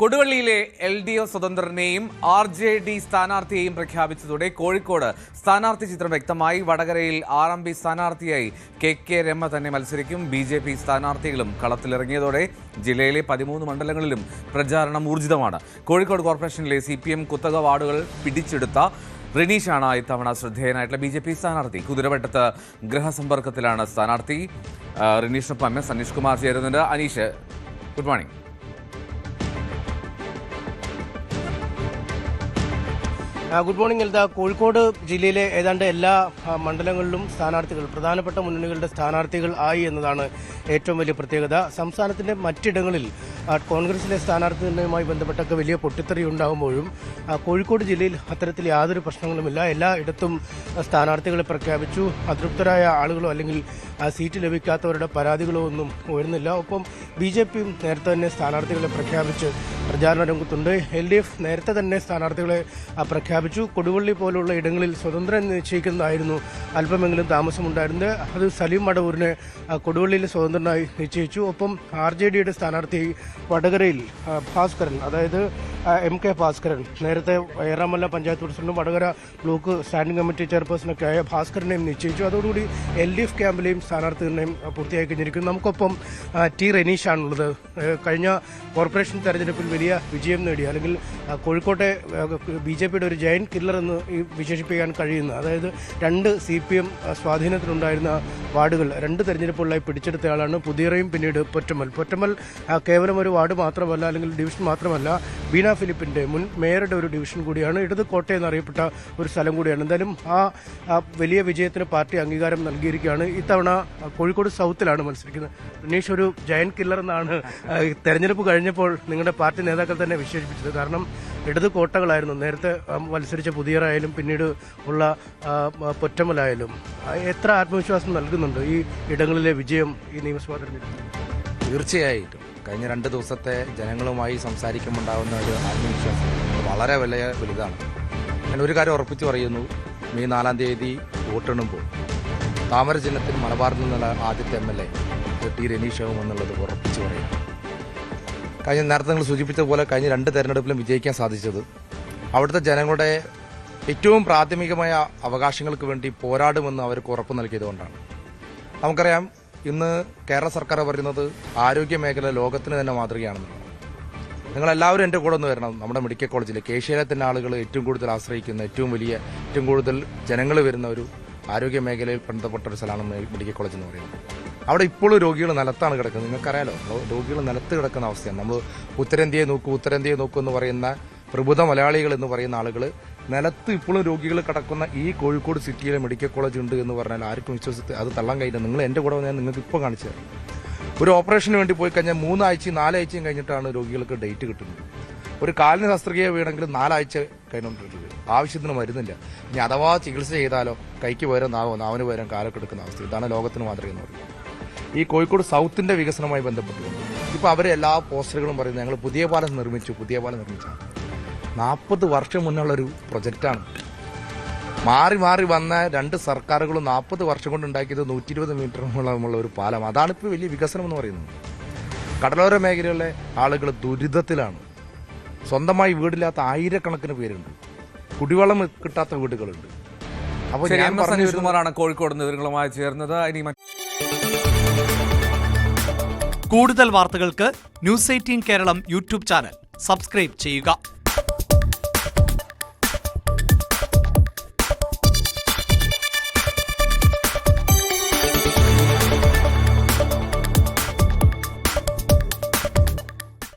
കൊടുവള്ളിയിലെ LDF സ്വതന്ത്രനെയും RJD സ്ഥാനാർത്ഥിയെയും പ്രഖ്യാപിച്ചതോടെ കോഴിക്കോട് സ്ഥാനാർത്ഥി ചിത്രം വ്യക്തമായി. വടകരയിൽ RMP സ്ഥാനാർത്ഥിയായി KK രമ തന്നെ മത്സരിക്കും. BJP സ്ഥാനാർത്ഥികളും കളത്തിലിറങ്ങിയതോടെ ജില്ലയിലെ 13 മണ്ഡലങ്ങളിലും പ്രചാരണം ഊർജിതമാണ്. കോഴിക്കോട് കോർപ്പറേഷനിലെ CPM കുത്തക വാർഡുകൾ പിടിച്ചെടുത്ത റിനീഷാണ് ഇത്തവണ ശ്രദ്ധേയനായിട്ടുള്ള BJP സ്ഥാനാർത്ഥി. കുതിരവട്ടത്ത് ഗൃഹസമ്പർക്കത്തിലാണ് സ്ഥാനാർത്ഥി. റിനീഷിനൊപ്പം MS അനീഷ് കുമാർ ചേരുന്നുണ്ട്. Aneesh, good morning. Good morning Elda. Kozhikode ജില്ലയിലെ ഏതാണ്ട് എല്ലാ മണ്ഡലങ്ങളിലും പ്രധാനപ്പെട്ട മുന്നണികളുടെ സ്ഥാനാർത്ഥികൾ ആയി എന്നതാണ് ഏറ്റവും വലിയ പ്രത്യേകത. സംസ്ഥാനത്തിന്റെ മറ്റിടങ്ങളിൽ കോൺഗ്രസിലെ സ്ഥാനാർത്ഥികളുമായി ബന്ധപ്പെട്ടൊക്കെ വലിയ പൊട്ടിത്തെറി ഉണ്ടാകുമ്പോഴും കോഴിക്കോട് ജില്ലയിൽ അത്തരത്തിൽ യാതൊരു പ്രശ്നങ്ങളുമില്ല. എല്ലായിടത്തും സ്ഥാനാർത്ഥികളെ പ്രഖ്യാപിച്ചു. അതൃപ്തരായ ആളുകളോ അല്ലെങ്കിൽ സീറ്റ് ലഭിക്കാത്തവരുടെ പരാതികളോ ഒന്നും ഉയർന്നില്ല. ഒപ്പം BJPയും നേരത്തെ തന്നെ സ്ഥാനാർത്ഥികളെ പ്രഖ്യാപിച്ച് പ്രചാരണ രംഗത്തുണ്ട്. LDF നേരത്തെ തന്നെ സ്ഥാനാർത്ഥികളെ പ്രഖ്യാപിച്ചു. കൊടുവള്ളി പോലുള്ള ഇടങ്ങളിൽ സ്വതന്ത്രം നിശ്ചയിക്കുന്നതായിരുന്നു അല്പമെങ്കിലും താമസമുണ്ടായിരുന്നത്. അത് സലീം മടവൂരിനെ കൊടുവള്ളിയിൽ സ്വതന്ത്രനായി നിശ്ചയിച്ചു. ഒപ്പം RJDയുടെ സ്ഥാനാർത്ഥി വടകരയിൽ ഭാസ്കരൻ, അതായത് MK ഭാസ്കരൻ, നേരത്തെ ഏറാമല്ല പഞ്ചായത്ത് പ്രസിഡന്റും വടകര ബ്ലോക്ക് സ്റ്റാൻഡിംഗ് കമ്മിറ്റി ചെയർപേഴ്സണൊക്കെ ആയ ഭാസ്കരനെയും നിശ്ചയിച്ചു. അതോടുകൂടി LDF ക്യാമ്പിലെയും സ്ഥാനാർത്ഥികളെയും പൂർത്തിയായി കഴിഞ്ഞിരിക്കുന്നു. നമുക്കൊപ്പം T റെനീഷാണുള്ളത്. കഴിഞ്ഞ കോർപ്പറേഷൻ തെരഞ്ഞെടുപ്പിൽ വലിയ വിജയം നേടി, അല്ലെങ്കിൽ കോഴിക്കോട്ടെ BJPയുടെ ഒരു ജയന്റ് കില്ലർ എന്ന് വിശേഷിപ്പിക്കാൻ കഴിയുന്ന, അതായത് 2 CPM സ്വാധീനത്തിലുണ്ടായിരുന്ന വാർഡുകൾ 2 തെരഞ്ഞെടുപ്പുകളിലായി പിടിച്ചെടുത്തയാളാണ്. പുതിയറയും പിന്നീട് പൊറ്റമ്മൽ കേവലം ഒരു വാർഡ് മാത്രമല്ല, അല്ലെങ്കിൽ ഡിവിഷൻ മാത്രമല്ല, ബീന ഫിലിപ്പിന്റെ മുൻ മേയറുടെ ഒരു ഡിവിഷൻ കൂടിയാണ്. ഇടത് കോട്ടയം എന്നറിയപ്പെട്ട ഒരു സ്ഥലം കൂടിയാണ്. എന്തായാലും ആ വലിയ വിജയത്തിന് പാർട്ടി അംഗീകാരം നൽകിയിരിക്കുകയാണ്. ഇത്തവണ കോഴിക്കോട് സൗത്തിലാണ് മത്സരിക്കുന്നത്. റിനീഷ് ഒരു ജയന്റ് കില്ലർ എന്നാണ് തെരഞ്ഞെടുപ്പ് കഴിഞ്ഞപ്പോൾ നിങ്ങളുടെ പാർട്ടി നേതാക്കൾ തന്നെ വിശേഷിപ്പിച്ചത്. കാരണം ഇടത് കോട്ടകളായിരുന്നു നേരത്തെ മത്സരിച്ച പുതിയറായാലും പിന്നീട് ഉള്ള പൊറ്റമ്മലായാലും. എത്ര ആത്മവിശ്വാസം നൽകുന്നുണ്ട് ഈ ഇടങ്ങളിലെ വിജയം ഈ നിയമസഭാ തെരഞ്ഞെടുപ്പ്? തീർച്ചയായിട്ടും കഴിഞ്ഞ 2 ദിവസത്തെ ജനങ്ങളുമായി സംസാരിക്കുമ്പോണ്ടാവുന്ന ഒരു ആത്മവിശ്വാസം വളരെ വലുതാണ്. ഞാൻ ഒരു കാര്യം ഉറപ്പിച്ചു പറയുന്നു, മെയ് 4-ാം തീയതി വോട്ടെണ്ണുമ്പോൾ താമര ചിഹ്നത്തിൽ മലബാറിൽ നിന്നുള്ള ആദ്യത്തെ MLA T റെനീഷാവും എന്നുള്ളത് ഉറപ്പിച്ചു പറയുന്നു. നേരത്തെ നിങ്ങൾ സൂചിപ്പിച്ചതുപോലെ കഴിഞ്ഞ 2 തെരഞ്ഞെടുപ്പിലും വിജയിക്കാൻ സാധിച്ചത് അവിടുത്തെ ജനങ്ങളുടെ ഏറ്റവും പ്രാഥമികമായ അവകാശങ്ങൾക്ക് വേണ്ടി പോരാടുമെന്ന് അവർക്ക് ഉറപ്പ് നൽകിയതുകൊണ്ടാണ്. നമുക്കറിയാം, ഇന്ന് കേരള സർക്കാർ പറയുന്നത് ആരോഗ്യ മേഖല ലോകത്തിന് തന്നെ മാതൃകയാണെന്നുള്ളത്. നിങ്ങളെല്ലാവരും എൻ്റെ കൂടെ ഒന്ന് വരണം. നമ്മുടെ മെഡിക്കൽ കോളേജിൽ കേശയിലത്തിൻ്റെ ആളുകൾ ഏറ്റവും കൂടുതൽ ആശ്രയിക്കുന്ന, ഏറ്റവും കൂടുതൽ ജനങ്ങൾ വരുന്ന ഒരു ആരോഗ്യ മേഖലയിൽ ബന്ധപ്പെട്ട ഒരു സ്ഥലമാണ് മെഡിക്കൽ കോളേജ് എന്ന് പറയുന്നത്. അവിടെ ഇപ്പോഴും രോഗികൾ നിലത്താണ് കിടക്കുന്നത്. നിങ്ങൾക്കറിയാലോ, രോഗികൾ നിലത്ത് കിടക്കുന്ന അവസ്ഥയാണ്. നമ്മൾ ഉത്തരേന്ത്യയെ നോക്കൂ എന്ന് പറയുന്ന പ്രബുദ്ധ മലയാളികൾ എന്ന് പറയുന്ന ആളുകൾ നിലത്ത് ഇപ്പോഴും രോഗികൾ കിടക്കുന്ന ഈ കോഴിക്കോട് സിറ്റിയിലെ മെഡിക്കൽ കോളേജ് ഉണ്ട് എന്ന് പറഞ്ഞാൽ ആർക്കും വിശ്വസിച്ച് അത് തള്ളാൻ കഴിയില്ല. നിങ്ങൾ എൻ്റെ കൂടെ ഞാൻ നിങ്ങൾക്ക് ഇപ്പോൾ കാണിച്ചു തരാം. ഒരു ഓപ്പറേഷന് വേണ്ടി പോയി കഴിഞ്ഞാൽ 3 ആഴ്ചയും 4 ആഴ്ചയും കഴിഞ്ഞിട്ടാണ് രോഗികൾക്ക് ഡേറ്റ് കിട്ടുന്നത്. ഒരു കാലിന് ശസ്ത്രക്രിയ വേണമെങ്കിൽ 4 ആഴ്ച കഴിഞ്ഞുകൊണ്ടിരിക്കുന്നത്. ആവശ്യത്തിന് മരുന്നില്ല. ഇനി അഥവാ ചികിത്സ ചെയ്താലോ കൈക്ക് പകരം നാവിന് പകരം കാലൊക്കെ എടുക്കുന്ന അവസ്ഥ. ഇതാണ് ലോകത്തിന് മാതൃക എന്ന് പറയുന്നത്. ഈ കോഴിക്കോട് സൗത്തിന്റെ വികസനവുമായി ബന്ധപ്പെട്ടുകൊണ്ട് ഇപ്പോൾ അവർ എല്ലാ പോസ്റ്ററുകളും പറയുന്നത് ഞങ്ങൾ പുതിയ പാലം നിർമ്മിച്ചാണ്. 40 വർഷം മുന്നുള്ളൊരു പ്രൊജക്റ്റാണ്. മാറി വന്ന 2 സർക്കാരുകളും 40 വർഷം കൊണ്ട് ഉണ്ടാക്കിയത് 120 മീറ്ററുള്ള ഒരു പാലം. അതാണിപ്പോൾ വലിയ വികസനം എന്ന് പറയുന്നത്. കടലോര മേഖലയിലെ ആളുകൾ ദുരിതത്തിലാണ്. സ്വന്തമായി വീടില്ലാത്ത ആയിരക്കണക്കിന് പേരുണ്ട്. കുടിവെള്ളം കിട്ടാത്ത വീടുകളുണ്ട്. അപ്പോൾ കുമാറാണ് കോഴിക്കോട് വിവരങ്ങളുമായി ചേർന്നത്. കൂടുതൽ വാർത്തകൾക്ക് News 18 Keralam YouTube channel subscribe ചെയ്യുക.